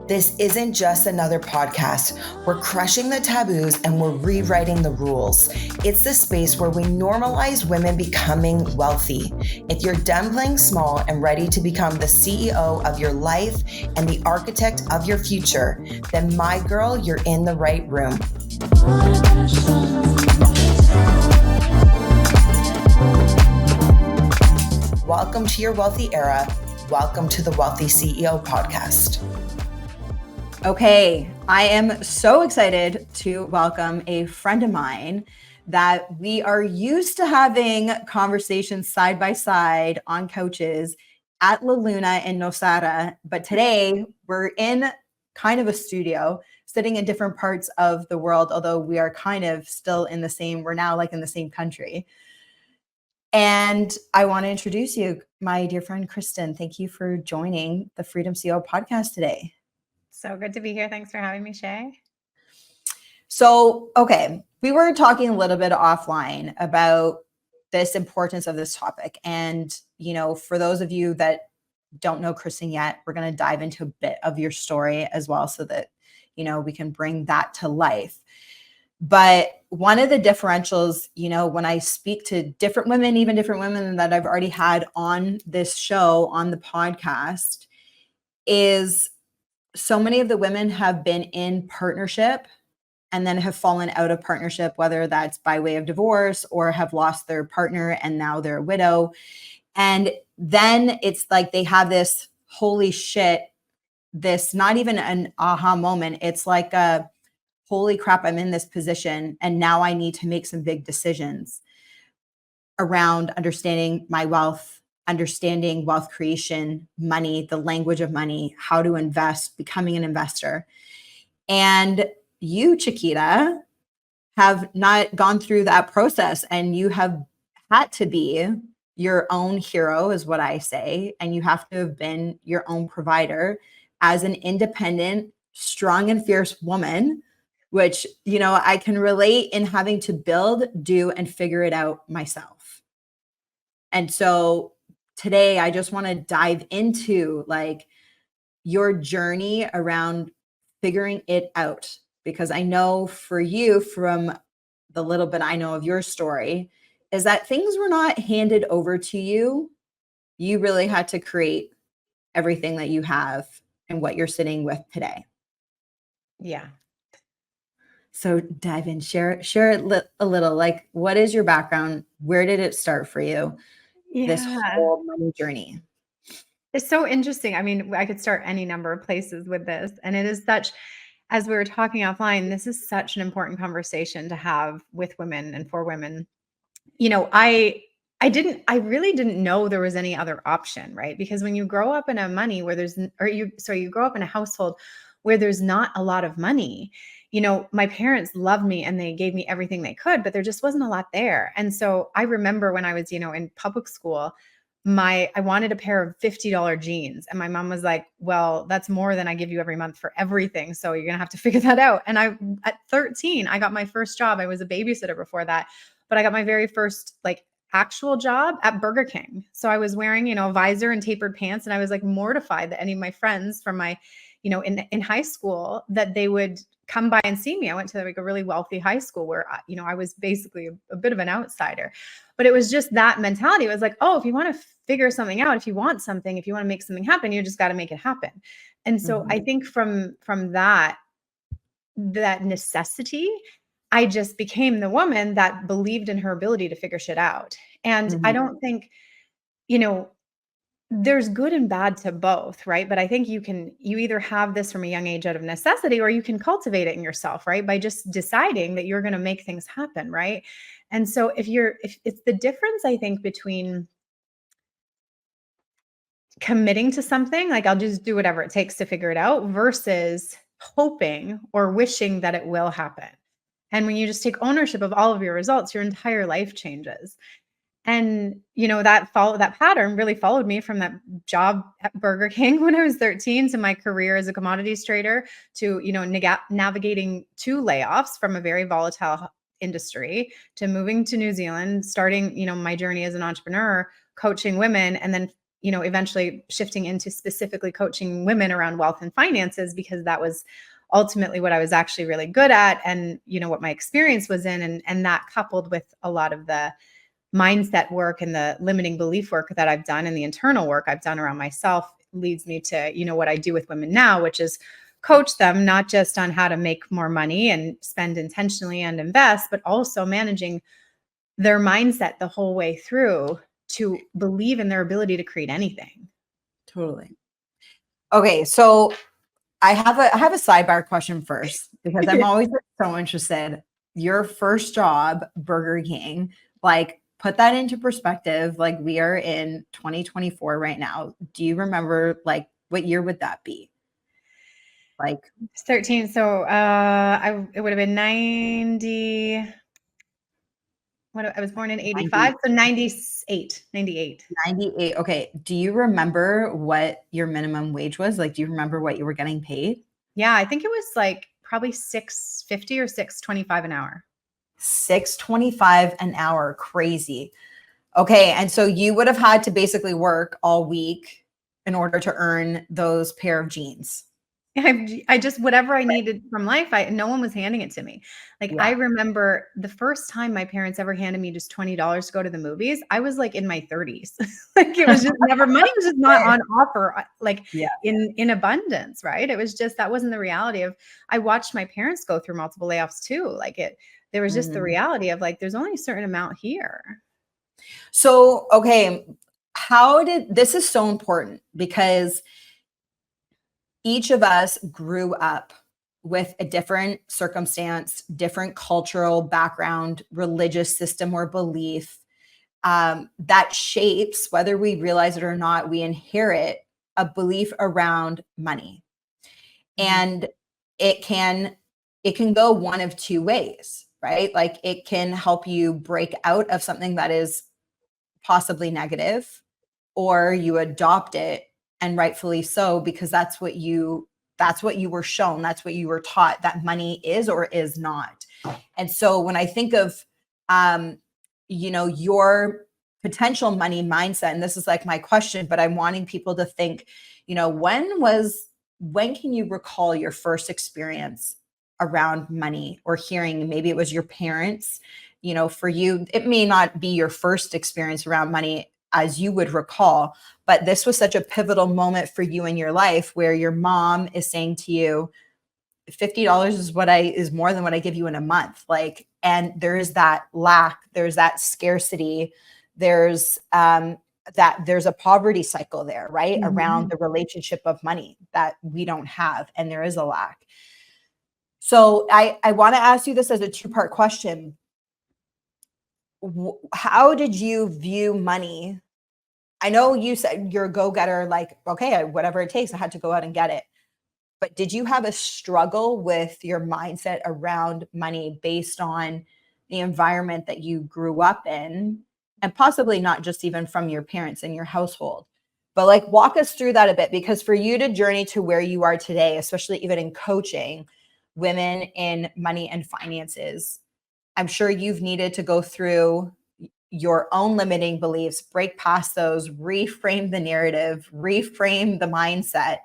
This isn't just another podcast. We're crushing the taboos and we're rewriting the rules. It's the space where we normalize women becoming wealthy. If you're done playing small and ready to become the CEO of your life and the architect of your future, then my girl, you're in the right room. Welcome to your wealthy era. Welcome to the Wealthy CEO podcast. Okay, I am so excited to welcome a friend of mine that we are used to having conversations side by side on couches at La Luna in Nosara. But today we're in kind of a studio, sitting in different parts of the world, although we are kind of still in the same, we're now like in the same country. And I want to introduce you, my dear friend, Kristin. Thank you for joining the Freedom CEO podcast today. So good to be here. Thanks for having me, Shae. So, okay, we were talking a little bit offline about this importance of this topic. And, you know, for those of you that don't know Kristin yet, we're going to dive into a bit of your story as well so that, you know, we can bring that to life. But one of the differentials, you know, when I speak to different women, even different women that I've already had on this show, on the podcast, is so many of the women have been in partnership and then have fallen out of partnership, whether that's by way of divorce or have lost their partner and now they're a widow. And then it's like they have this holy shit, this not even an aha moment. It's like a holy crap, I'm in this position and now I need to make some big decisions around understanding my wealth, understanding wealth creation, money, the language of money, how to invest, becoming an investor. And you, Chiquita, have not gone through that process and you have had to be your own hero, is what I say. And you have to have been your own provider as an independent, strong and fierce woman, which, you know, I can relate in having to build, do, and figure it out myself. And so today, I just want to dive into like your journey around figuring it out, because I know for you, from the little bit I know of your story, is that things were not handed over to you. You really had to create everything that you have and what you're sitting with today. Yeah. So dive in, share a little, like, what is your background? Where did it start for you? This whole money journey. It's so interesting. I mean, I could start any number of places with this. And it is such, as we were talking offline, this is such an important conversation to have with women and for women. You know, I really didn't know there was any other option, right? Because when you grow up in a money where you grow up in a household where there's not a lot of money, you know, my parents loved me and they gave me everything they could, but there just wasn't a lot there. And so I remember when I was, you know, in public school, I wanted a pair of $50 jeans. And my mom was like, well, that's more than I give you every month for everything. So you're going to have to figure that out. And at 13, I got my first job. I was a babysitter before that, but I got my very first like actual job at Burger King. So I was wearing, you know, a visor and tapered pants. And I was like mortified that any of my friends from my, you know, in high school, that they would come by and see me. I went to like a really wealthy high school where, you know, I was basically a bit of an outsider, but it was just that mentality. It was like, oh, if you want to figure something out, if you want something, if you want to make something happen, you just got to make it happen. And so I think from that necessity, I just became the woman that believed in her ability to figure shit out. And I don't think, you know, there's good and bad to both, right? But I think you either have this from a young age out of necessity, or you can cultivate it in yourself, right? By just deciding that you're going to make things happen, right? And so if it's the difference, I think, between committing to something, like I'll just do whatever it takes to figure it out, versus hoping or wishing that it will happen. And when you just take ownership of all of your results, your entire life changes. And, you know, that pattern really followed me from that job at Burger King when I was 13 to my career as a commodities trader to, you know, navigating 2 layoffs from a very volatile industry to moving to New Zealand, starting, you know, my journey as an entrepreneur, coaching women, and then eventually shifting into specifically coaching women around wealth and finances, because that was ultimately what I was actually really good at, and what my experience was in, and that coupled with a lot of the mindset work and the limiting belief work that I've done and the internal work I've done around myself leads me to, what I do with women now, which is coach them not just on how to make more money and spend intentionally and invest, but also managing their mindset the whole way through to believe in their ability to create anything. Totally. Okay. So I have a sidebar question first, because I'm always so interested. Your first job, Burger King, like, put that into perspective. Like, we are in 2024 right now. Do you remember, like, what year would that be? Like 13. So it would have been 90. I was born in 85, 90, so 98. 98. Okay. Do you remember what your minimum wage was? Like, do you remember what you were getting paid? Yeah, I think it was like probably $6.50 or $6.25 an hour. $6.25 an hour. Crazy. Okay. And so you would have had to basically work all week in order to earn those pair of jeans. I just, whatever I needed from life, no one was handing it to me. Like, I remember the first time my parents ever handed me just $20 to go to the movies, I was like in my 30s. Like, it was just never, money was just not on offer, like in abundance, right? It was just, that wasn't the reality of, I watched my parents go through multiple layoffs too. Like, there was just the reality of, like, there's only a certain amount here. So, okay. This is so important, because each of us grew up with a different circumstance, different cultural background, religious system or belief, that shapes, whether we realize it or not, we inherit a belief around money. And it can go one of two ways, right? Like, it can help you break out of something that is possibly negative, or you adopt it, and rightfully so, because that's what you were shown, that's what you were taught, that money is or is not. And so when I think of your potential money mindset, and this is like my question, but I'm wanting people to think, when can you recall your first experience around money, or hearing, maybe it was your parents, for you, it may not be your first experience around money as you would recall, but this was such a pivotal moment for you in your life, where your mom is saying to you, $50 is more than what I give you in a month. Like, and there is that lack, there's that scarcity, there's there's a poverty cycle there, right? Around the relationship of money that we don't have, and there is a lack. So I want to ask you this as a two-part question. How did you view money? I know you said you're a go-getter, like, okay, whatever it takes, I had to go out and get it. But did you have a struggle with your mindset around money based on the environment that you grew up in, and possibly not just even from your parents and your household? But like, walk us through that a bit, because for you to journey to where you are today, especially even in coaching women in money and finances, I'm sure you've needed to go through your own limiting beliefs, break past those, reframe the narrative, reframe the mindset,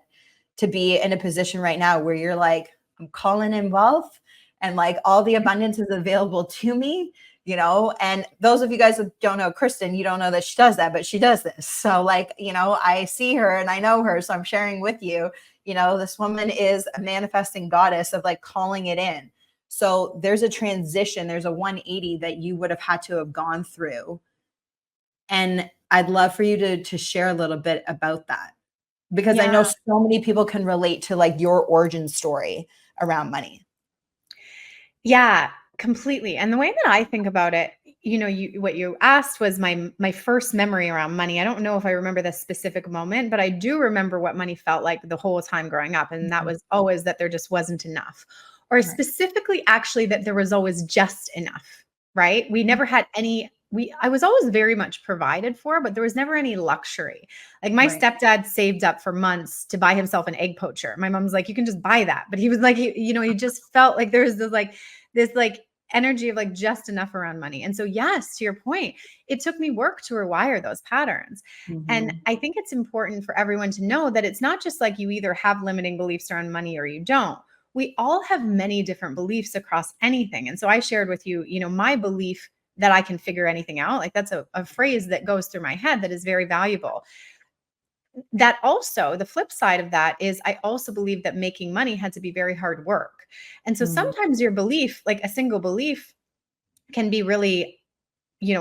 to be in a position right now where you're like, I'm calling in wealth, and like, all the abundance is available to me, and those of you guys that don't know Kristin, you don't know that she does that, but she does this. So like, I see her and I know her, so I'm sharing with you, this woman is a manifesting goddess of like calling it in. So there's a transition, there's a 180 that you would have had to have gone through. And I'd love for you to share a little bit about that, because I know so many people can relate to like your origin story around money. Yeah, completely. And the way that I think about it, what you asked was my first memory around money. I don't know if I remember the specific moment, but I do remember what money felt like the whole time growing up. And that was always that there just wasn't enough, or specifically actually that there was always just enough, right? We never had any, I was always very much provided for, but there was never any luxury. Like, my stepdad saved up for months to buy himself an egg poacher. My mom's like, you can just buy that. But he was like, he just felt like there was this energy of like just enough around money. And so, yes, to your point, it took me work to rewire those patterns. And I think it's important for everyone to know that it's not just like you either have limiting beliefs around money or you don't. We all have many different beliefs across anything. And so I shared with you, my belief that I can figure anything out. Like that's a phrase that goes through my head that is very valuable. That also, the flip side of that is I also believe that making money had to be very hard work. And so sometimes your belief, like a single belief, can be really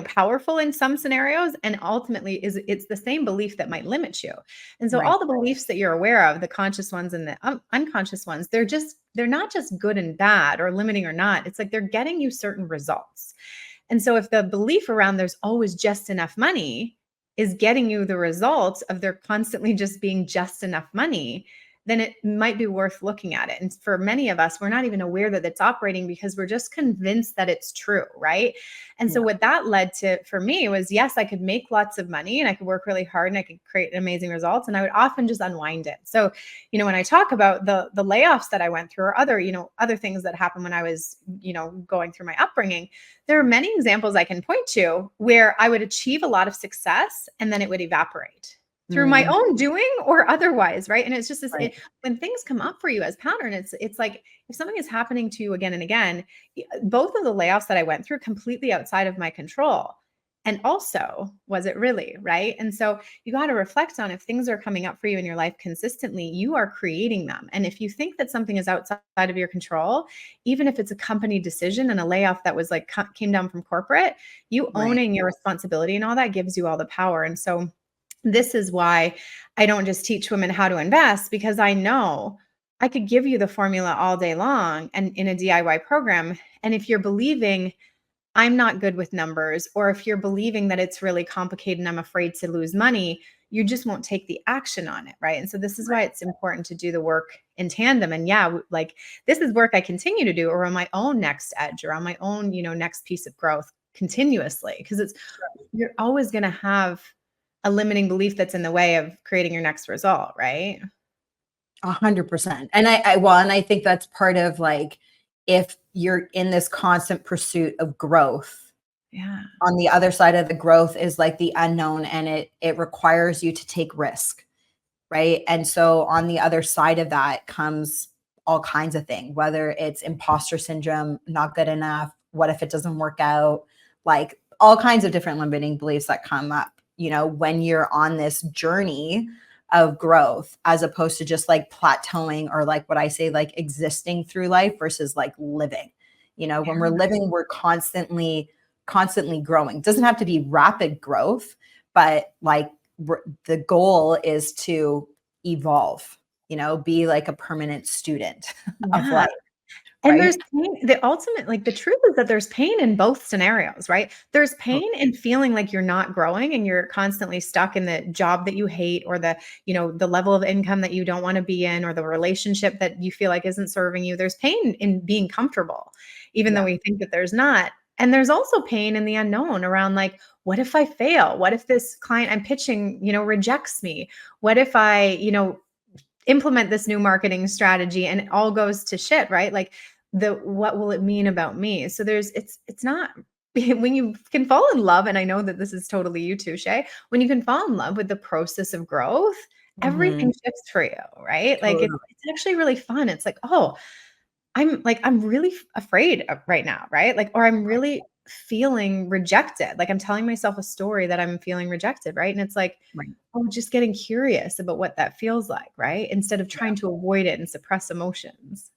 powerful in some scenarios, and ultimately it's the same belief that might limit you. And so all the beliefs that you're aware of, the conscious ones and the unconscious ones, they're not just good and bad or limiting or not. It's like they're getting you certain results. And so if the belief around there's always just enough money is getting you the results of there constantly just being just enough money, then it might be worth looking at it. And for many of us, we're not even aware that it's operating because we're just convinced that it's true, right? And so what that led to for me was, yes, I could make lots of money and I could work really hard and I could create amazing results, and I would often just unwind it. So, when I talk about the layoffs that I went through or other things that happened when I was, going through my upbringing, there are many examples I can point to where I would achieve a lot of success and then it would evaporate through my own doing or otherwise, right? And it's just this, when things come up for you as pattern, it's like if something is happening to you again and again, both of the layoffs that I went through completely outside of my control. And also, was it really, right? And so you got to reflect on if things are coming up for you in your life consistently, you are creating them. And if you think that something is outside of your control, even if it's a company decision and a layoff that was like came down from corporate, you owning your responsibility and all that gives you all the power. And so this is why I don't just teach women how to invest, because I know I could give you the formula all day long and in a DIY program. And if you're believing I'm not good with numbers, or if you're believing that it's really complicated and I'm afraid to lose money, you just won't take the action on it, right? And so this is why it's important to do the work in tandem. And like this is work I continue to do or on my own next edge or on my own, next piece of growth continuously, because you're always going to have a limiting belief that's in the way of creating your next result, right? 100%. And I think that's part of like, if you're in this constant pursuit of growth, on the other side of the growth is like the unknown, and it requires you to take risk, right? And so on the other side of that comes all kinds of things, whether it's imposter syndrome, not good enough, what if it doesn't work out, like all kinds of different limiting beliefs that come up, when you're on this journey of growth, as opposed to just like plateauing or like what I say, like existing through life versus like living. When we're living, we're constantly growing. It doesn't have to be rapid growth, but like the goal is to evolve, be like a permanent student of life. And there's pain. The ultimate, like the truth is that there's pain in both scenarios, right? There's pain in feeling like you're not growing and you're constantly stuck in the job that you hate, or the, the level of income that you don't want to be in, or the relationship that you feel like isn't serving you. There's pain in being comfortable, even though we think that there's not. And there's also pain in the unknown around like, what if I fail? What if this client I'm pitching, rejects me? What if I, implement this new marketing strategy and it all goes to shit, right? Like what will it mean about me? So it's not when you can fall in love, and I know that this is totally you too, Shae, when you can fall in love with the process of growth, everything shifts for you, right? Like it's actually really fun. It's like, oh, I'm really afraid right now, right? Like, or I'm really feeling rejected. Like I'm telling myself a story that I'm feeling rejected, right? And it's like, oh, just getting curious about what that feels like, right? Instead of trying to avoid it and suppress emotions.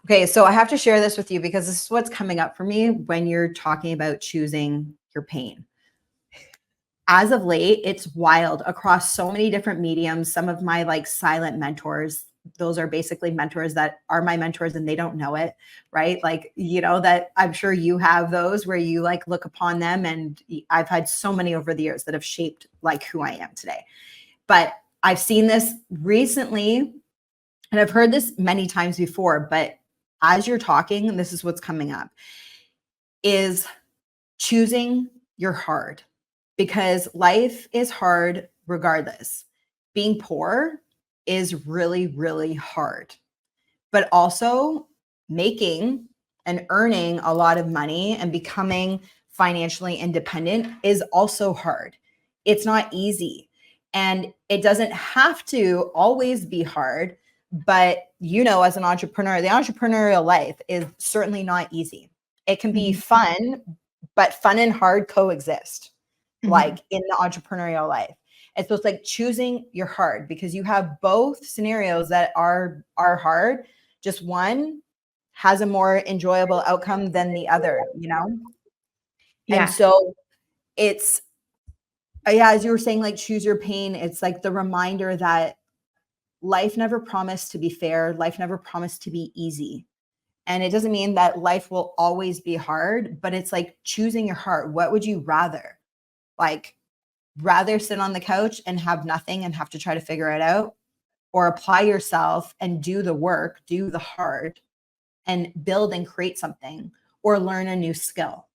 Okay, so I have to share this with you because this is what's coming up for me when you're talking about choosing your pain. As of late, it's wild across so many different mediums. Some of my like silent mentors, those are basically mentors that are my mentors and they don't know it, right? Like, that I'm sure you have those where you like look upon them, and I've had so many over the years that have shaped like who I am today. But I've seen this recently, and I've heard this many times before, but as you're talking, and this is what's coming up, is choosing your hard, because life is hard regardless. Being poor is really, really hard, but also making and earning a lot of money and becoming financially independent is also hard. It's not easy. And it doesn't have to always be hard, but as an entrepreneur, the entrepreneurial life is certainly not easy. It can be fun, but fun and hard coexist, like in the entrepreneurial life. And so it's like choosing your hard, because you have both scenarios that are hard. Just one has a more enjoyable outcome than the other, Yeah. And so it's, as you were saying, like choose your pain. It's like the reminder that life never promised to be fair. Life never promised to be easy. And it doesn't mean that life will always be hard, but it's like choosing your heart. What would you rather? Like, rather sit on the couch and have nothing and have to try to figure it out, or apply yourself and do the work, do the hard, and build and create something, or learn a new skill,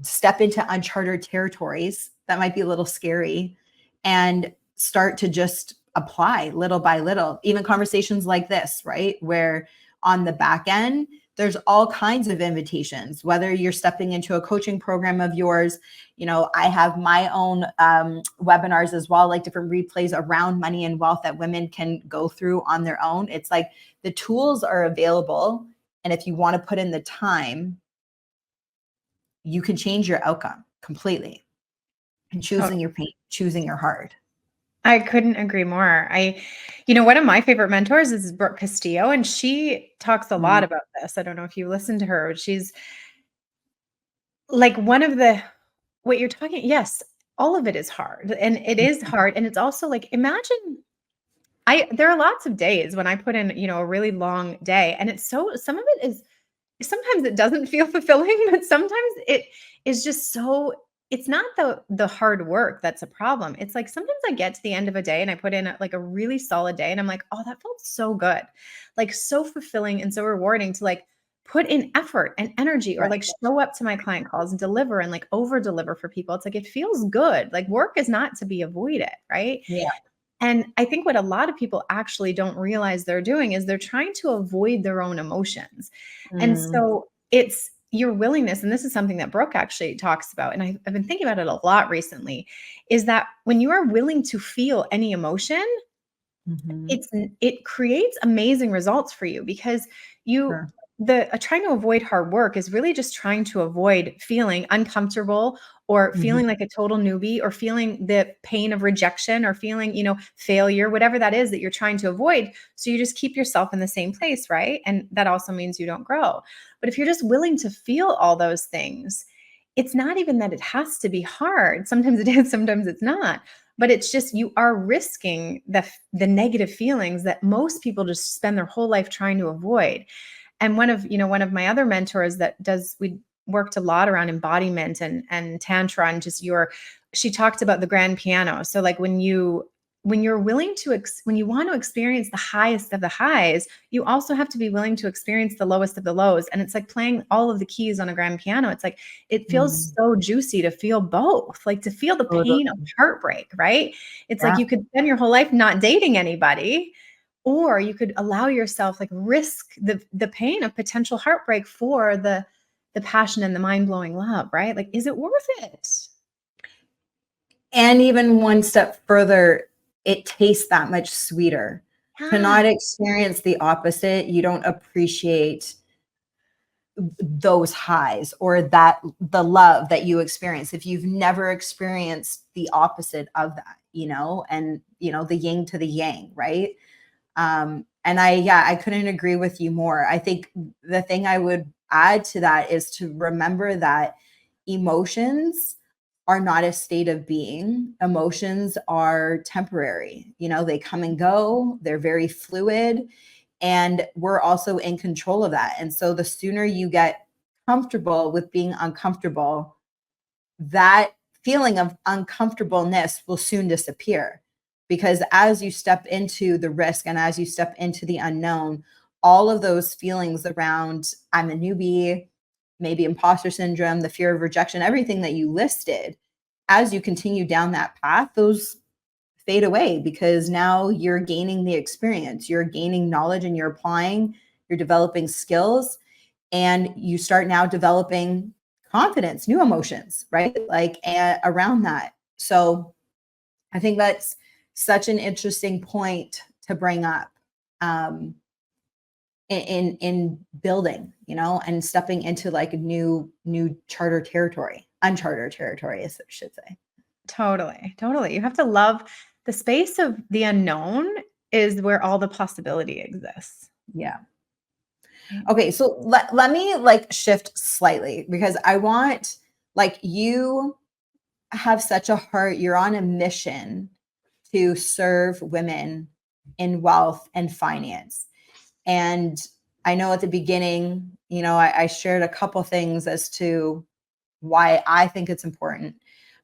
step into uncharted territories that might be a little scary and start to just apply little by little. Even conversations like this, right? Where on the back end, there's all kinds of invitations, whether you're stepping into a coaching program of yours. I have my own webinars as well, like different replays around money and wealth that women can go through on their own. It's like the tools are available. And if you want to put in the time, you can change your outcome completely. And choosing your pain, choosing your hard. I couldn't agree more. One of my favorite mentors is Brooke Castillo, and she talks a lot about this. I don't know if you listen to her. She's like what you're talking. Yes, all of it is hard, and it is hard. And it's also like, imagine there are lots of days when I put in, a really long day, and some of it is, sometimes it doesn't feel fulfilling, but sometimes it is just so, it's not the hard work that's a problem. It's like, sometimes I get to the end of a day and I put in like a really solid day and I'm like, oh, that felt so good. Like so fulfilling and so rewarding to like put in effort and energy, or like show up to my client calls and deliver and like over deliver for people. It's like, it feels good. Like work is not to be avoided. Right. Yeah. And I think what a lot of people actually don't realize they're doing is they're trying to avoid their own emotions. And so it's your willingness, and this is something that Brooke actually talks about, and I've been thinking about it a lot recently, is that when you are willing to feel any emotion, it creates amazing results for you, because trying to avoid hard work is really just trying to avoid feeling uncomfortable, or feeling like a total newbie, or feeling the pain of rejection, or feeling, failure, whatever that is that you're trying to avoid. So you just keep yourself in the same place, right? And that also means you don't grow. But if you're just willing to feel all those things, it's not even that it has to be hard. Sometimes it is, sometimes it's not. But it's just, you are risking the negative feelings that most people just spend their whole life trying to avoid. And one of my other mentors we worked a lot around embodiment and tantra, and just she talked about the grand piano. So like when you're willing to, when you want to experience the highest of the highs, you also have to be willing to experience the lowest of the lows. And it's like playing all of the keys on a grand piano. It's like, it feels so juicy to feel both, like to feel the pain of heartbreak, right? It's like you could spend your whole life not dating anybody, or you could allow yourself, like risk the pain of potential heartbreak for the passion and the mind-blowing love, right? Like, is it worth it? And even one step further, it tastes that much sweeter. To not experience the opposite, you don't appreciate those highs, or the love that you experience if you've never experienced the opposite of that, and the yin to the yang, right? And I couldn't agree with you more. I think the thing I would add to that is to remember that emotions are not a state of being. Emotions are temporary. They come and go. They're very fluid. And we're also in control of that. And so the sooner you get comfortable with being uncomfortable, that feeling of uncomfortableness will soon disappear. Because as you step into the risk and as you step into the unknown, all of those feelings around I'm a newbie, maybe imposter syndrome, the fear of rejection, everything that you listed, as you continue down that path, those fade away, because now you're gaining the experience, you're gaining knowledge, and you're applying, you're developing skills. And you start now developing confidence, new emotions, right? Like around that. So I think that's such an interesting point to bring up in building, and stepping into like new uncharted territory, as I should say. Totally. Totally. You have to love the space of the unknown is where all the possibility exists. Yeah. Okay. So let me like shift slightly, because I want, like, you have such a heart. You're on a mission to serve women in wealth and finance. And I know at the beginning, I shared a couple things as to why I think it's important,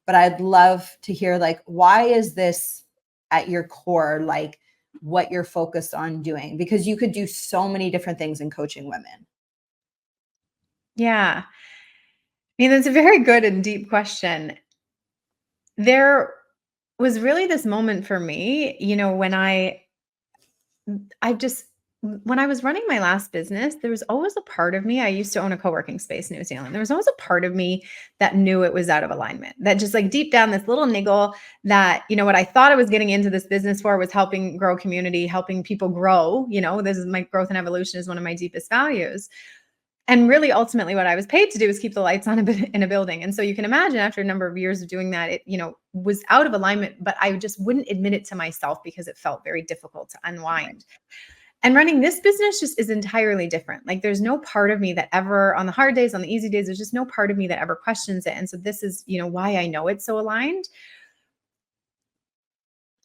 but I'd love to hear, like, why is this at your core, like what you're focused on doing? Because you could do so many different things in coaching women. Yeah. I mean, that's a very good and deep question. There was really this moment for me, when when I was running my last business, there was always a part of me. I used to own a co-working space in New Zealand. There was always a part of me that knew it was out of alignment, that just like deep down, this little niggle that, what I thought I was getting into this business for was helping grow community, helping people grow. This is my growth and evolution is one of my deepest values. And really, ultimately, what I was paid to do is keep the lights on in a building. And so you can imagine, after a number of years of doing that, it, was out of alignment, but I just wouldn't admit it to myself because it felt very difficult to unwind. And running this business just is entirely different. Like, there's no part of me that ever, on the hard days, on the easy days, there's just no part of me that ever questions it. And so this is, why I know it's so aligned.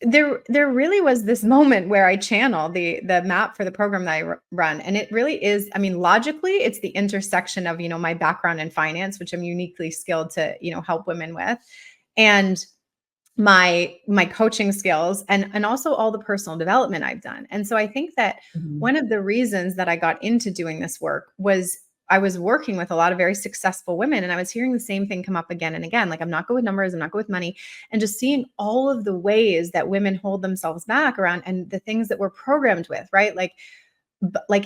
There really was this moment where I channeled the map for the program that I run. And it really is, I mean, logically, it's the intersection of, my background in finance, which I'm uniquely skilled to, help women with, and my coaching skills, and also all the personal development I've done. And so I think that one of the reasons that I got into doing this work was I was working with a lot of very successful women, and I was hearing the same thing come up again and again. Like, I'm not good with numbers, I'm not good with money, and just seeing all of the ways that women hold themselves back around, and the things that we're programmed with, right? Like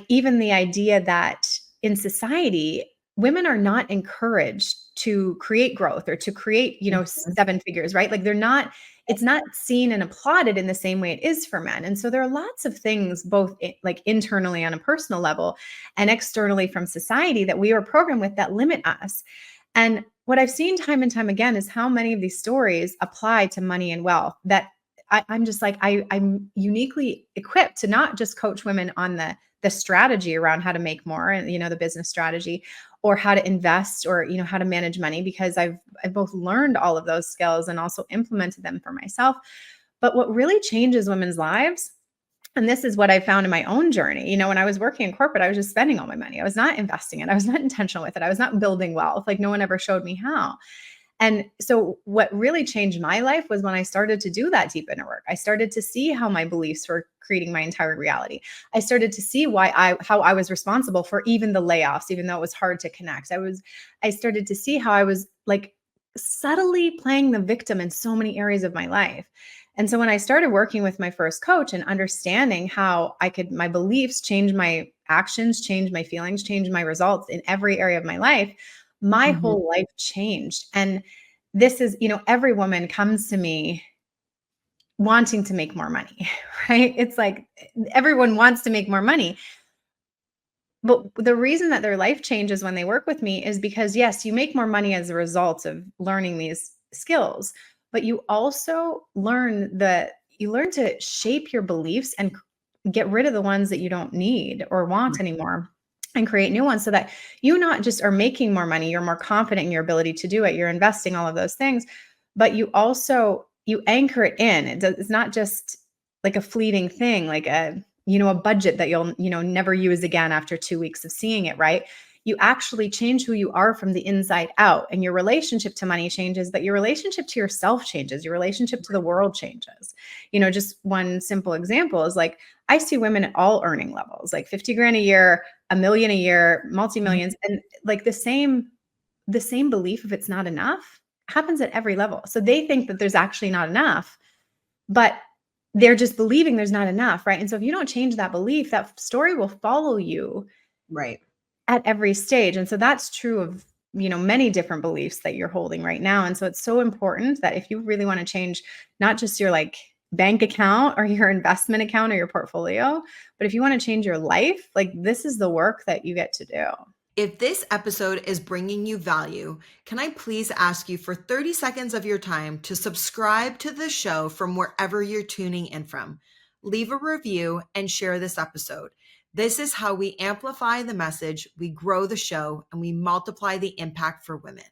even the idea that in society, women are not encouraged to create growth or to create, 7 figures, right? Like, it's not seen and applauded in the same way it is for men. And so there are lots of things, both like internally on a personal level and externally from society, that we are programmed with that limit us. And what I've seen time and time again is how many of these stories apply to money and wealth, that I'm just like, I'm uniquely equipped to not just coach women on the strategy around how to make more, and, the business strategy, or how to invest, or, how to manage money, because I've both learned all of those skills and also implemented them for myself. But what really changes women's lives, and this is what I found in my own journey, when I was working in corporate, I was just spending all my money. I was not investing it. I was not intentional with it. I was not building wealth. Like, no one ever showed me how. And so what really changed my life was when I started to do that deep inner work. I started to see how my beliefs were creating my entire reality. I started to see how I was responsible for even the layoffs, even though it was hard to connect. I started to see how I was like subtly playing the victim in so many areas of my life. And so when I started working with my first coach and understanding how my beliefs change my actions, change my feelings, change my results in every area of my life, my whole life changed. And this is, every woman comes to me wanting to make more money, right? It's like everyone wants to make more money. But the reason that their life changes when they work with me is because, yes, you make more money as a result of learning these skills, but you also learn to shape your beliefs and get rid of the ones that you don't need or want anymore, and create new ones, so that you not just are making more money, you're more confident in your ability to do it, you're investing all of those things, but you anchor it in. It's not just like a fleeting thing, like a budget that you'll, never use again after 2 weeks of seeing it, right? You actually change who you are from the inside out, and your relationship to money changes, but your relationship to yourself changes, your relationship to the world changes. Just one simple example is, like, I see women at all earning levels, like 50 grand a year, $1 million a year, multi-millions, and like the same belief of it's not enough happens at every level. So they think that there's actually not enough, but they're just believing there's not enough, right? And so if you don't change that belief, that story will follow you. Right. at every stage. And so that's true of, many different beliefs that you're holding right now. And so it's so important that if you really want to change not just your like bank account or your investment account or your portfolio, but if you want to change your life, like this is the work that you get to do. If this episode is bringing you value, can I please ask you for 30 seconds of your time to subscribe to the show from wherever you're tuning in from? Leave a review and share this episode. This is how we amplify the message, we grow the show, and we multiply the impact for women.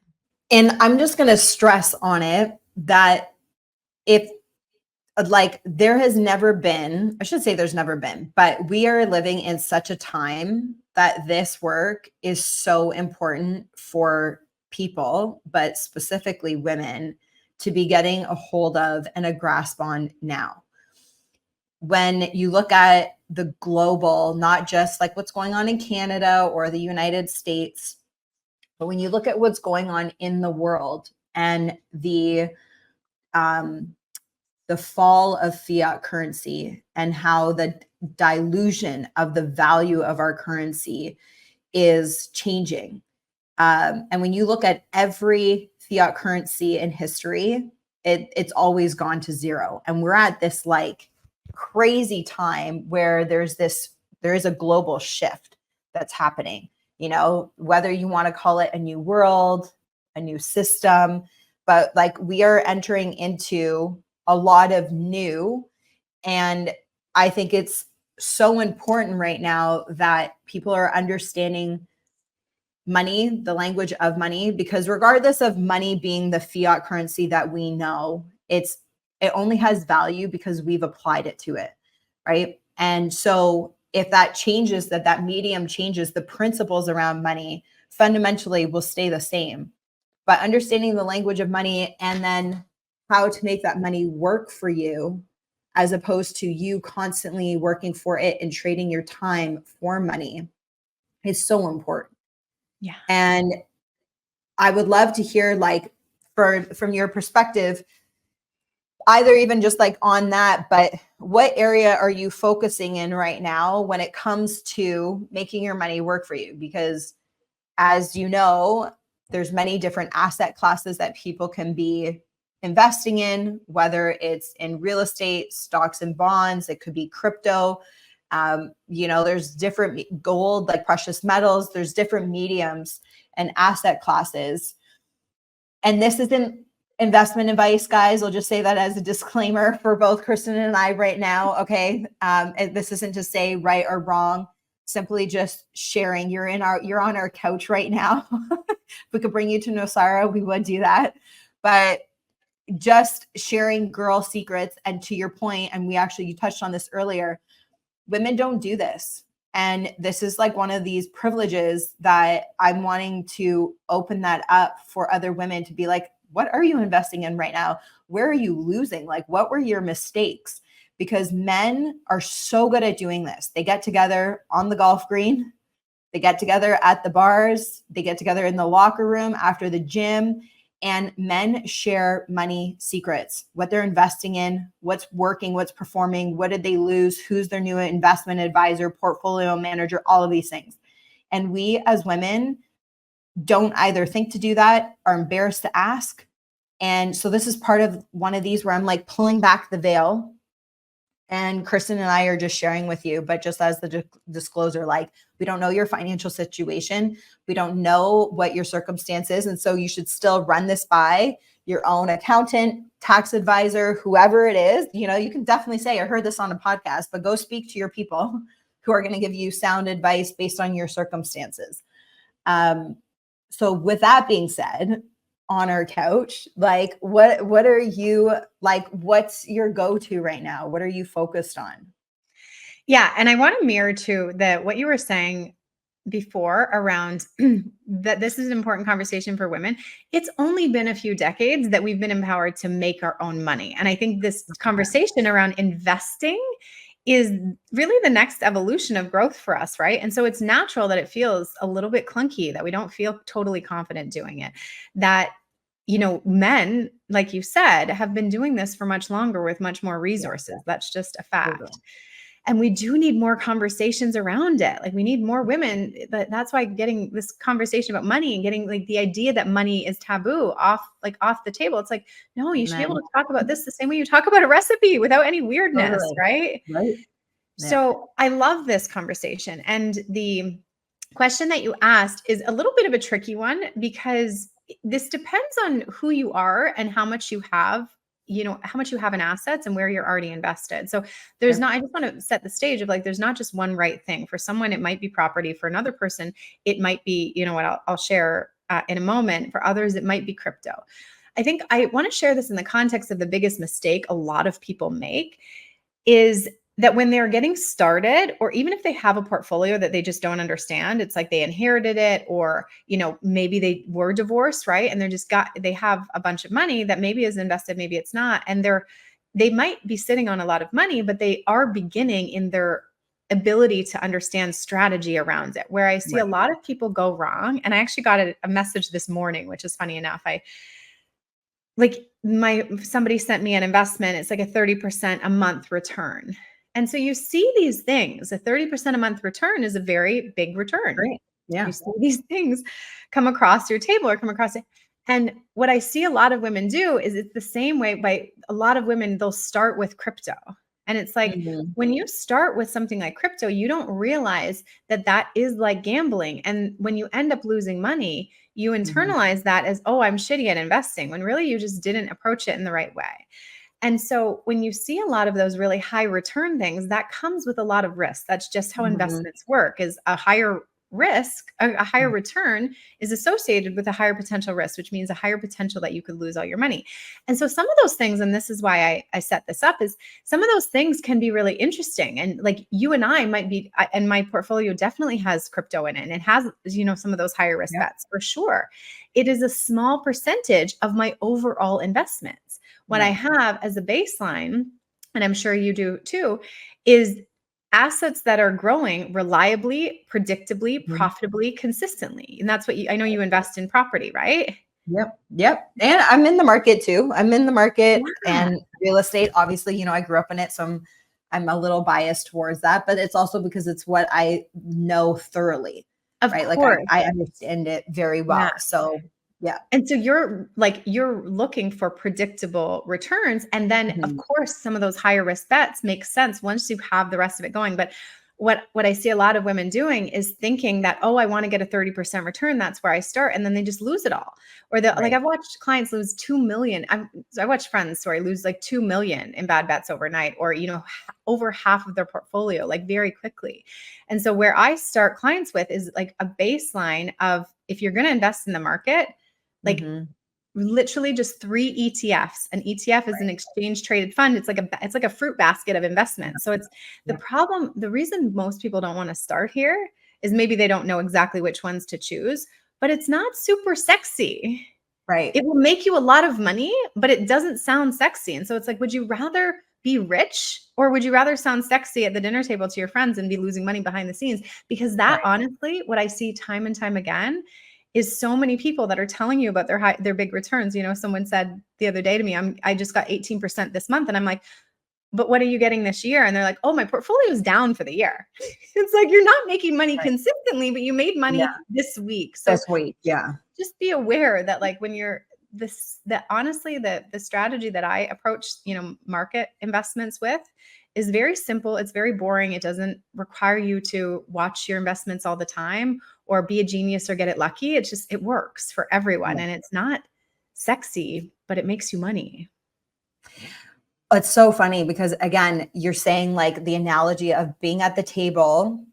And I'm just going to stress on it that if like there has never been, I should say there's never been, but we are living in such a time that this work is so important for people, but specifically women, to be getting a hold of and a grasp on now. When you look at the global, not just like what's going on in Canada or the United States, but when you look at what's going on in the world and the fall of fiat currency and how the dilution of the value of our currency is changing. And when you look at every fiat currency in history, it's always gone to zero. And we're at this like crazy time where there is a global shift that's happening, whether you want to call it a new world, a new system, but like we are entering into a lot of new. And I think it's so important right now that people are understanding money, the language of money, because regardless of money being the fiat currency that we know, it only has value because we've applied it to it, right? And so if that changes, that medium changes, the principles around money fundamentally will stay the same. But understanding the language of money and then how to make that money work for you, as opposed to you constantly working for it and trading your time for money, is so important. Yeah. And I would love to hear, like, from your perspective, either even just like on that, but what area are you focusing in right now when it comes to making your money work for you? Because as you know, there's many different asset classes that people can be investing in, whether it's in real estate, stocks and bonds, it could be crypto. There's different gold, like precious metals, there's different mediums and asset classes. And this isn't investment advice, guys. I'll just say that as a disclaimer for both Kristen and I right now. Okay. This isn't to say right or wrong, simply just sharing. You're on our couch right now. If we could bring you to Nosara, we would do that. But just sharing girl secrets. And to your point, and you touched on this earlier, women don't do this. And this is like one of these privileges that I'm wanting to open that up for other women to be like, what are you investing in right now? Where are you losing? Like, what were your mistakes? Because men are so good at doing this. They get together on the golf green. They get together at the bars. They get together in the locker room after the gym. And men share money secrets, what they're investing in, what's working, what's performing, what did they lose, who's their new investment advisor, portfolio manager, all of these things. And we as women don't either think to do that, are embarrassed to ask. And so this is part of one of these where I'm like pulling back the veil. And Kristen and I are just sharing with you, but just as the disclosure, like, we don't know your financial situation. We don't know what your circumstance is. And so you should still run this by your own accountant, tax advisor, whoever it is. You can definitely say, I heard this on a podcast, but go speak to your people who are going to give you sound advice based on your circumstances. So with that being said, on our couch, like what are you like, what's your go-to right now? What are you focused on? Yeah. And I want to mirror too that what you were saying before around that this is an important conversation for women. It's only been a few decades that we've been empowered to make our own money. And I think this conversation around investing is really the next evolution of growth for us, right? And so it's natural that it feels a little bit clunky, that we don't feel totally confident doing it. That, men, like you said, have been doing this for much longer with much more resources. That's just a fact. And we do need more conversations around it. Like we need more women. That's why getting this conversation about money and getting like the idea that money is taboo off the table. It's like, no, you should be able to talk about this the same way you talk about a recipe without any weirdness, Totally. right? Right. Yeah. So I love this conversation. And the question that you asked is a little bit of a tricky one because this depends on who you are and how much you have, how much you have in assets and where you're already invested. So there's not, I just want to set the stage of like, there's not just one right thing. For someone, it might be property. For another person, it might be, what I'll share in a moment. For others, it might be crypto. I think I want to share this in the context of the biggest mistake a lot of people make is that when they're getting started, or even if they have a portfolio that they just don't understand, it's like they inherited it, or, maybe they were divorced, right? And they have a bunch of money that maybe is invested, maybe it's not. And they might be sitting on a lot of money, but they are beginning in their ability to understand strategy around it, where I see a lot of people go wrong. And I actually got a message this morning, which is funny enough. Somebody sent me an investment. It's like a 30% a month return. And so you see these things, a 30% a month return is a very big return. Great. Yeah. You see these things come across your table or come across it. And what I see a lot of women do is it's the same way. By a lot of women, they'll start with crypto. And it's like, when you start with something like crypto, you don't realize that is like gambling. And when you end up losing money, you internalize that as, oh, I'm shitty at investing, when really you just didn't approach it in the right way. And so when you see a lot of those really high return things, that comes with a lot of risk. That's just how investments work, is a higher risk, a higher return is associated with a higher potential risk, which means a higher potential that you could lose all your money. And so some of those things, and this is why I set this up, is some of those things can be really interesting. And like you and I might be, and my portfolio definitely has crypto in it. And it has, some of those higher risk bets for sure. It is a small percentage of my overall investments. What I have as a baseline, and I'm sure you do too, is assets that are growing reliably, predictably, profitably, consistently. And that's what I know you invest in property, right? Yep. And I'm in the market too. I'm in the market and real estate. Obviously, I grew up in it. So I'm a little biased towards that, but it's also because it's what I know thoroughly. Of course. Like I understand it very well. Yeah. So yeah. And so you're looking for predictable returns. And then of course, some of those higher risk bets make sense once you have the rest of it going. But what I see a lot of women doing is thinking that, oh, I want to get a 30% return. That's where I start. And then they just lose it all. Or like I've watched clients lose 2 million. I watched friends, lose like 2 million in bad bets overnight, or, over half of their portfolio, like very quickly. And so where I start clients with is like a baseline of, if you're going to invest in the market, like literally just 3 ETFs. An ETF is an exchange traded fund. It's like a fruit basket of investments. So it's the problem. The reason most people don't want to start here is maybe they don't know exactly which ones to choose, but it's not super sexy. Right. It will make you a lot of money, but it doesn't sound sexy. And so it's like, would you rather be rich, or would you rather sound sexy at the dinner table to your friends and be losing money behind the scenes? Because that honestly, what I see time and time again is so many people that are telling you about their big returns. Someone said the other day to me, I just got 18% this month. And I'm like, but what are you getting this year? And they're like, oh, my portfolio is down for the year. It's like, you're not making money consistently, but you made money this week. So this week. Yeah. Just be aware that like when you're that honestly, the strategy that I approach, market investments with is very simple. It's very boring. It doesn't require you to watch your investments all the time or be a genius or get it lucky. It's just, it works for everyone. And it's not sexy, but it makes you money. It's so funny because again, you're saying like the analogy of being at the table,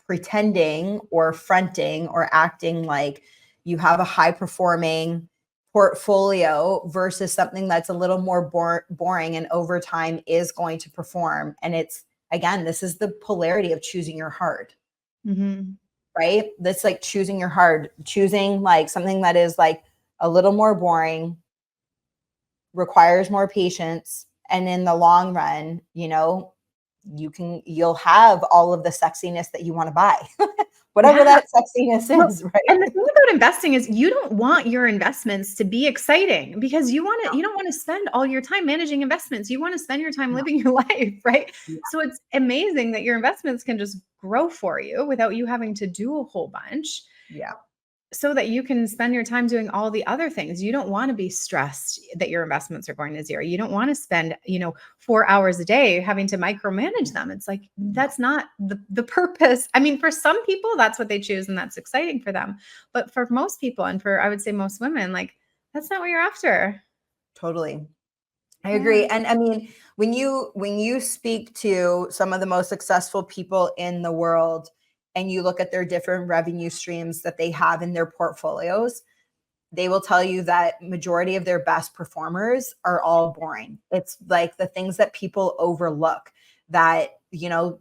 pretending or fronting or acting like you have a high performing portfolio versus something that's a little more boring and over time is going to perform. And it's, again, this is the polarity of choosing your heart, right? That's like choosing your heart, choosing like something that is like a little more boring, requires more patience. And in the long run, you'll have all of the sexiness that you want to buy, whatever Yeah. that sexiness is, right? And the thing about investing is you don't want your investments to be exciting because you don't want to spend all your time managing investments. You want to spend your time living your life, right? Yeah. So it's amazing that your investments can just grow for you without you having to do a whole bunch. Yeah. So that you can spend your time doing all the other things. You don't want to be stressed that your investments are going to zero. You don't want to spend, 4 hours a day having to micromanage them. It's like, that's not the purpose. I mean, for some people, that's what they choose and that's exciting for them. But for most people, and for, I would say most women, like, that's not what you're after. Totally. I agree. And I mean, when you speak to some of the most successful people in the world and you look at their different revenue streams that they have in their portfolios, they will tell you that majority of their best performers are all boring. It's like the things that people overlook that, you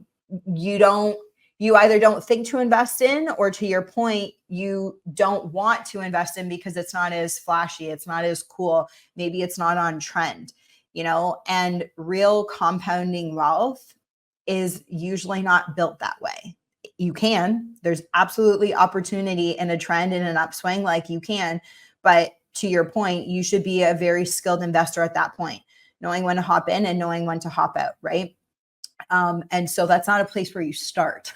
either don't think to invest in, or to your point, you don't want to invest in because it's not as flashy, it's not as cool, maybe it's not on trend, and real compounding wealth is usually not built that way. There's absolutely opportunity in a trend, in an upswing, like you can, but to your point, you should be a very skilled investor at that point, knowing when to hop in and knowing when to hop out, right? And so that's not a place where you start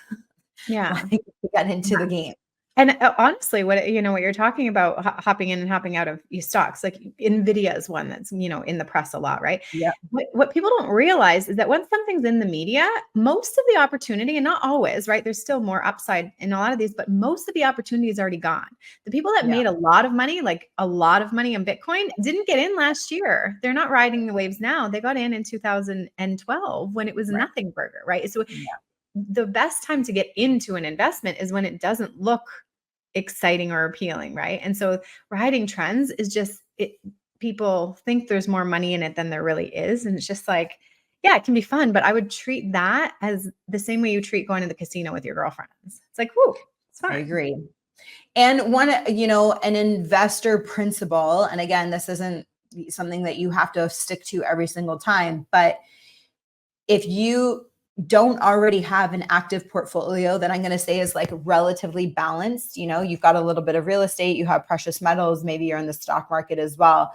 Yeah. to get into the game. And honestly, what you're talking about, hopping in and hopping out of stocks, like Nvidia is one that's in the press a lot, right? Yeah. What people don't realize is that when something's in the media, most of the opportunity, and not always, right? There's still more upside in a lot of these, but most of the opportunity is already gone. The people that made a lot of money, like a lot of money in Bitcoin, didn't get in last year. They're not riding the waves now. They got in 2012 when it was nothing burger, right? So the best time to get into an investment is when it doesn't look exciting or appealing, right? And so riding trends is just people think there's more money in it than there really is, and it's just like, yeah, it can be fun, but I would treat that as the same way you treat going to the casino with your girlfriends. It's like, whoo, it's fun. I agree. And one, an investor principle, and again, this isn't something that you have to stick to every single time, but if you don't already have an active portfolio that I'm going to say is like relatively balanced, you've got a little bit of real estate, you have precious metals, maybe you're in the stock market as well.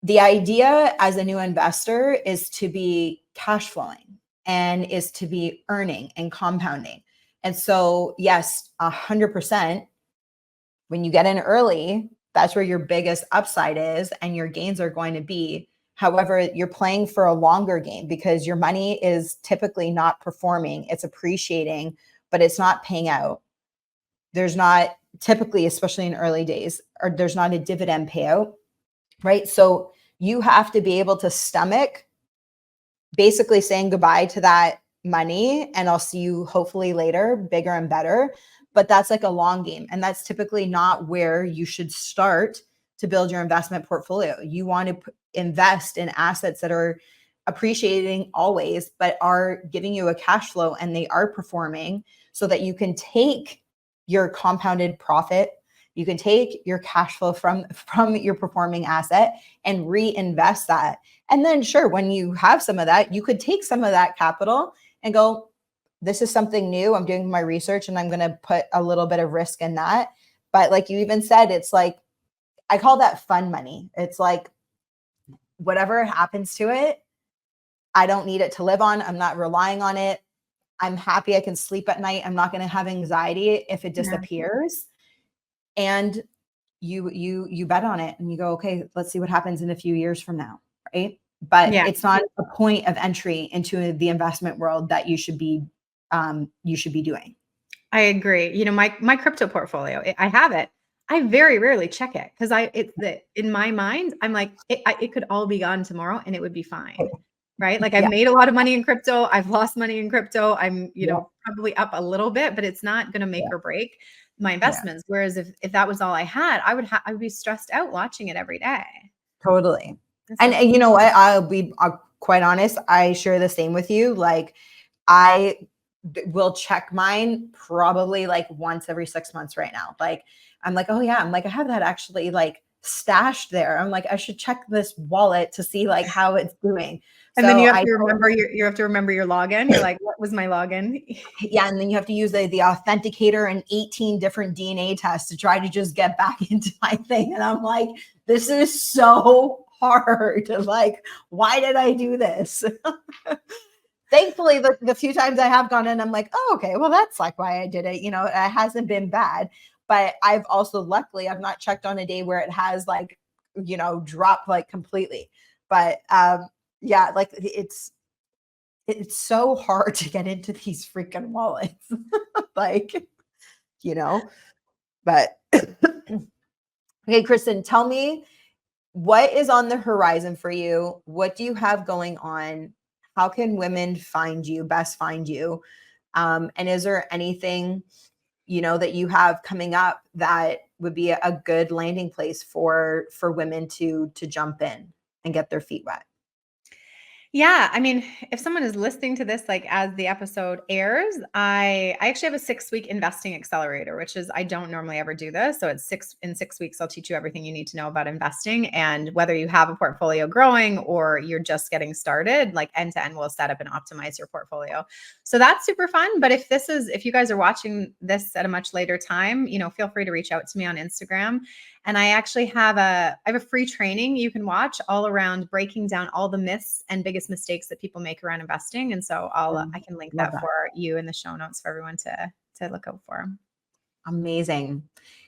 The idea as a new investor is to be cash flowing and is to be earning and compounding. And so, yes, 100%, when you get in early, that's where your biggest upside is and your gains are going to be. However, you're playing for a longer game because your money is typically not performing. It's appreciating, but it's not paying out. There's not typically, especially in early days, or there's not a dividend payout, right? So you have to be able to stomach basically saying goodbye to that money and I'll see you hopefully later, bigger and better. But that's like a long game. And that's typically not where you should start to build your investment portfolio. You want to invest in assets that are appreciating always, but are giving you a cash flow and they are performing, so that you can take your compounded profit, you can take your cash flow from your performing asset and reinvest that. And then sure, when you have some of that, you could take some of that capital and go, this is something new. I'm doing my research and I'm going to put a little bit of risk in that. But like you even said, it's like, I call that fun money. It's like, whatever happens to it, I don't need it to live on. I'm not relying on it. I'm happy I can sleep at night. I'm not going to have anxiety if it disappears. And you bet on it and you go, okay, let's see what happens in a few years from now, right? But it's not a point of entry into the investment world that you should be doing. I agree. My crypto portfolio, I have it. I very rarely check it because in my mind, I'm like, it could all be gone tomorrow and it would be fine. Right. Like I've made a lot of money in crypto. I've lost money in crypto. I'm, probably up a little bit, but it's not going to make or break my investments. Whereas if that was all I had, I would be stressed out watching it every day. Totally. And you know what? I'll be quite honest. I share the same with you. Like I will check mine probably like once every 6 months right now. Like, I'm like, oh yeah. I'm like, I have that actually like stashed there. I'm like, I should check this wallet to see like how it's doing. And then So you have to remember you have to remember your login. You're like, what was my login? Yeah. And then you have to use the authenticator and 18 different DNA tests to try to just get back into my thing. And I'm like, this is so hard. Like, why did I do this? Thankfully, the few times I have gone in, I'm like, oh, okay, well, that's like why I did it. You know, it hasn't been bad. But I've also, luckily, I've not checked on a day where it has like, you know, dropped like completely. But yeah, like it's so hard to get into these freaking wallets. Like, you know, but okay, Kristen, tell me, what is on the horizon for you? What do you have going on? How can women best find you? And is there anything, you know, that you have coming up that would be a good landing place for women to jump in and get their feet wet? Yeah, I mean, if someone is listening to this, like as the episode airs, I actually have a 6-week investing accelerator, which is, I don't normally ever do this. So it's in 6 weeks, I'll teach you everything you need to know about investing. And whether you have a portfolio growing or you're just getting started, like end to end, we'll set up and optimize your portfolio. So that's super fun. But if you guys are watching this at a much later time, you know, feel free to reach out to me on Instagram. And I actually have a free training you can watch all around breaking down all the myths and biggest mistakes that people make around investing. And so I can link that for you in the show notes for everyone to look out for. Amazing.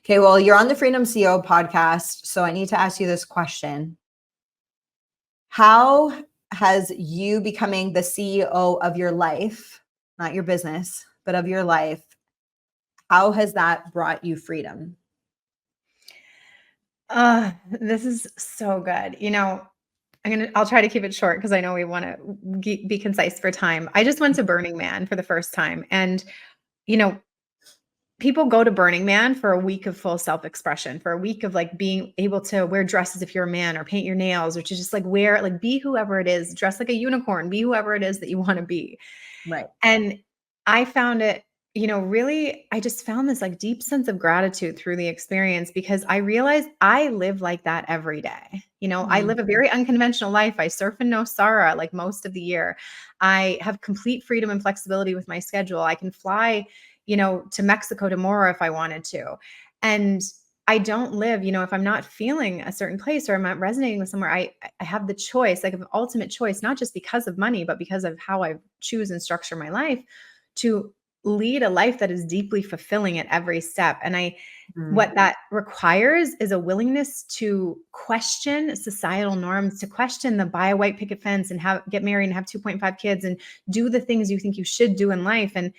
Okay, well, you're on the Freedom CEO podcast, so I need to ask you this question. How has you becoming the CEO of your life, not your business, but of your life, how has that brought you freedom? This is so good. You know, I'll try to keep it short because I know we want to be concise for time. I just went to Burning Man for the first time. And, you know, people go to Burning Man for a week of full self-expression, for a week of like being able to wear dresses if you're a man, or paint your nails, or to just like be whoever it is, dress like a unicorn, be whoever it is that you want to be. Right. And I found it, you know, really, I just found this like deep sense of gratitude through the experience, because I realized I live like that every day. You know, I live a very unconventional life. I surf in Nosara like most of the year. I have complete freedom and flexibility with my schedule. I can fly, you know, to Mexico tomorrow if I wanted to. And I don't live, you know, if I'm not feeling a certain place or I'm not resonating with somewhere, I have the choice, like an ultimate choice, not just because of money, but because of how I choose and structure my life, to lead a life that is deeply fulfilling at every step. And what that requires is a willingness to question societal norms, to question the buy a white picket fence and get married and have 2.5 kids and do the things you think you should do in life. And,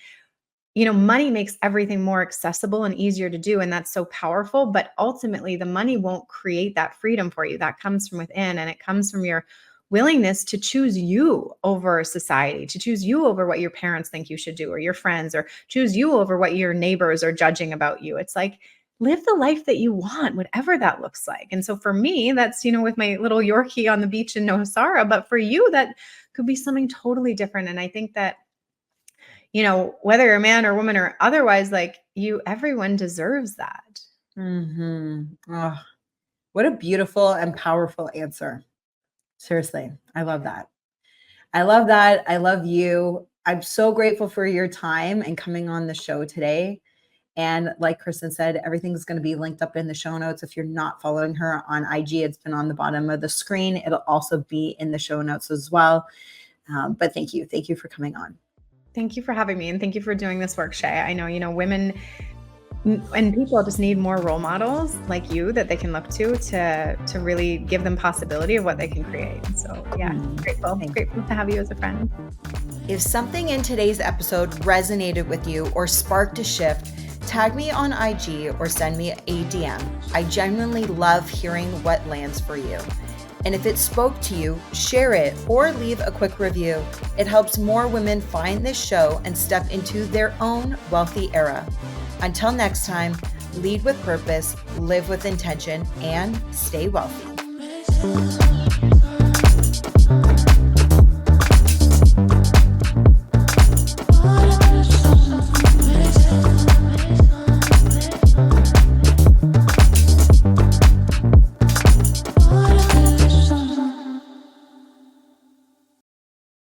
you know, money makes everything more accessible and easier to do. And that's so powerful. But ultimately, the money won't create that freedom for you. That comes from within, and it comes from your willingness to choose you over society, to choose you over what your parents think you should do, or your friends, or choose you over what your neighbors are judging about you. It's like, live the life that you want, whatever that looks like. And so for me, that's, you know, with my little Yorkie on the beach in Nosara, but for you, that could be something totally different. And I think that, you know, whether you're a man or woman or otherwise, like everyone deserves that. Oh, what a beautiful and powerful answer. Seriously, I love that. I love that. I love you. I'm so grateful for your time and coming on the show today. And like Kristen said, everything's going to be linked up in the show notes. If you're not following her on IG, it's been on the bottom of the screen. It'll also be in the show notes as well. But thank you. Thank you for coming on. Thank you for having me. And thank you for doing this work, Shae. I know, you know, women and people just need more role models like you that they can look to really give them possibility of what they can create. So yeah, grateful to have you as a friend. If something in today's episode resonated with you or sparked a shift, tag me on IG or send me a DM. I genuinely love hearing what lands for you. And if it spoke to you, share it or leave a quick review. It helps more women find this show and step into their own wealthy era. Until next time, lead with purpose, live with intention, and stay wealthy.